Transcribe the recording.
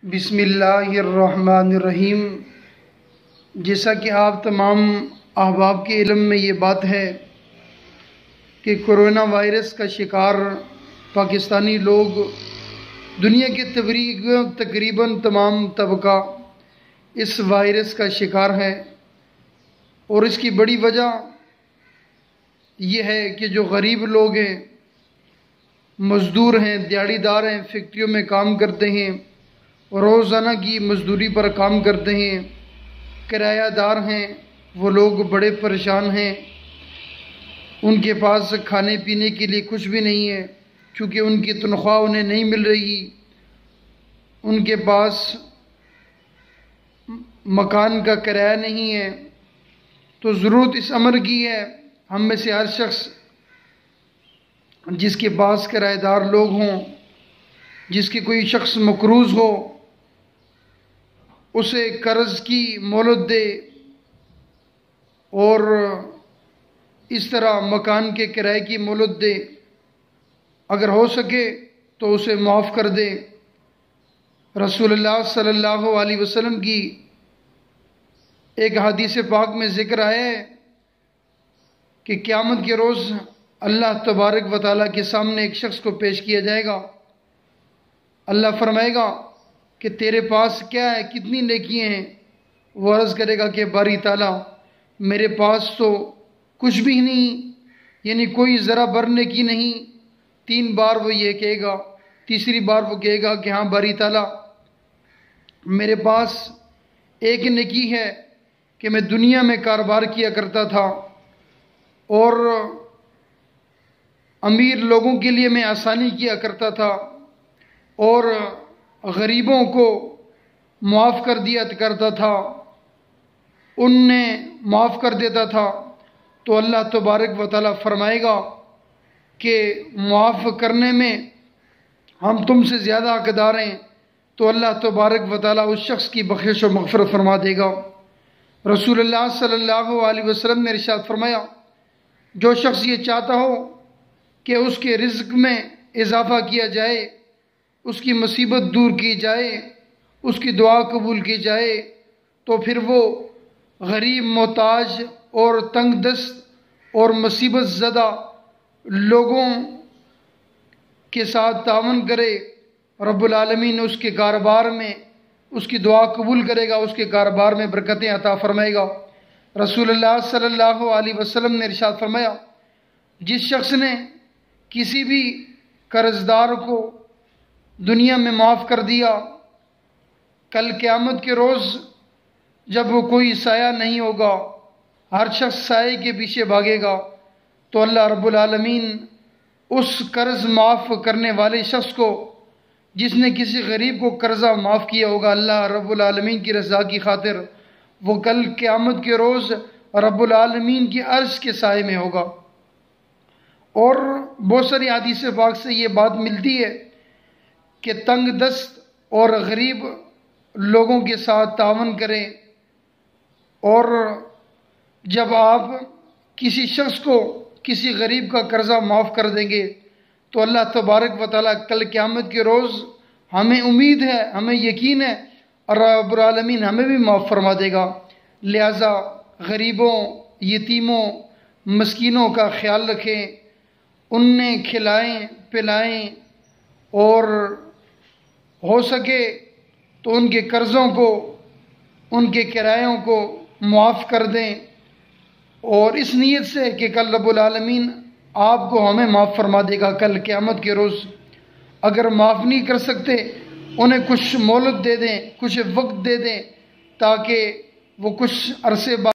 بسم اللہ الرحمن الرحیم۔ جیسا کہ آپ تمام احباب کے علم میں یہ بات ہے کہ کرونا وائرس کا شکار پاکستانی لوگ، دنیا کے تقریباً تمام طبقہ اس وائرس کا شکار ہے، اور اس کی بڑی وجہ یہ ہے کہ جو غریب لوگ ہیں، مزدور ہیں، دیہڑی دار ہیں، فیکٹریوں میں کام کرتے ہیں، روزانہ کی مزدوری پر کام کرتے ہیں، کرایہ دار ہیں، وہ لوگ بڑے پریشان ہیں۔ ان کے پاس کھانے پینے کے لیے کچھ بھی نہیں ہے، کیونکہ ان کی تنخواہ انہیں نہیں مل رہی۔ ان کے پاس مکان کا کرایہ نہیں ہے۔ تو ضرورت اس امر کی ہے، ہم میں سے ہر شخص جس کے پاس کرایہ دار لوگ ہوں، جس کے کوئی شخص مقروض ہو، اسے قرض کی مہلت دے، اور اس طرح مکان کے کرائے کی مہلت دے، اگر ہو سکے تو اسے معاف کر دے۔ رسول اللہ صلی اللہ علیہ وسلم کی ایک حدیث پاک میں ذکر آیا ہے کہ قیامت کے روز اللہ تبارک و تعالیٰ کے سامنے ایک شخص کو پیش کیا جائے گا۔ اللہ فرمائے گا کہ تیرے پاس کیا ہے، کتنی نیکیاں ہیں؟ وہ عرض کرے گا کہ باری تعالیٰ میرے پاس تو کچھ بھی نہیں، یعنی کوئی ذرا بر نیکی نہیں۔ 3 بار وہ یہ کہے گا، تیسری بار وہ کہے گا کہ ہاں باری تعالیٰ میرے پاس ایک نیکی ہے کہ میں دنیا میں کاروبار کیا کرتا تھا، اور امیر لوگوں کے لیے میں آسانی کیا کرتا تھا، اور غریبوں کو معاف کر دیا کرتا تھا، ان نے معاف کر دیتا تھا۔ تو اللہ تبارک و تعالیٰ فرمائے گا کہ معاف کرنے میں ہم تم سے زیادہ حقدار ہیں۔ تو اللہ تبارک و تعالیٰ اس شخص کی بخشش و مغفرت فرما دے گا۔ رسول اللہ صلی اللہ علیہ وسلم نے ارشاد فرمایا، جو شخص یہ چاہتا ہو کہ اس کے رزق میں اضافہ کیا جائے، اس کی مصیبت دور کی جائے، اس کی دعا قبول کی جائے، تو پھر وہ غریب، محتاج اور تنگ دست اور مصیبت زدہ لوگوں کے ساتھ تعاون کرے، رب العالمین اس کے کاروبار میں اس کی دعا قبول کرے گا، اس کے کاروبار میں برکتیں عطا فرمائے گا۔ رسول اللہ صلی اللہ علیہ وسلم نے ارشاد فرمایا، جس شخص نے کسی بھی قرض دار کو دنیا میں معاف کر دیا، کل قیامت کے روز جب وہ کوئی سایہ نہیں ہوگا، ہر شخص سائے کے پیچھے بھاگے گا، تو اللہ رب العالمین اس قرض معاف کرنے والے شخص کو، جس نے کسی غریب کو قرضہ معاف کیا ہوگا، اللہ رب العالمین کی رضا کی خاطر وہ کل قیامت کے روز رب العالمین کی عرش کے سائے میں ہوگا۔ اور بہت ساری حدیث پاک سے یہ بات ملتی ہے کہ تنگ دست اور غریب لوگوں کے ساتھ تعاون کریں، اور جب آپ کسی شخص کو، کسی غریب کا قرضہ معاف کر دیں گے تو اللہ تبارک و تعالیٰ کل قیامت کے روز، ہمیں امید ہے، ہمیں یقین ہے، اور رب العالمین ہمیں بھی معاف فرما دے گا۔ لہٰذا غریبوں، یتیموں، مسکینوں کا خیال رکھیں، انہیں کھلائیں پلائیں، اور ہو سکے تو ان کے قرضوں کو، ان کے کرایوں کو معاف کر دیں، اور اس نیت سے کہ کل رب العالمین آپ کو ہمیں معاف فرما دے گا کل قیامت کے روز۔ اگر معاف نہیں کر سکتے، انہیں کچھ مہلت دے دیں، کچھ وقت دے دیں، تاکہ وہ کچھ عرصے بعد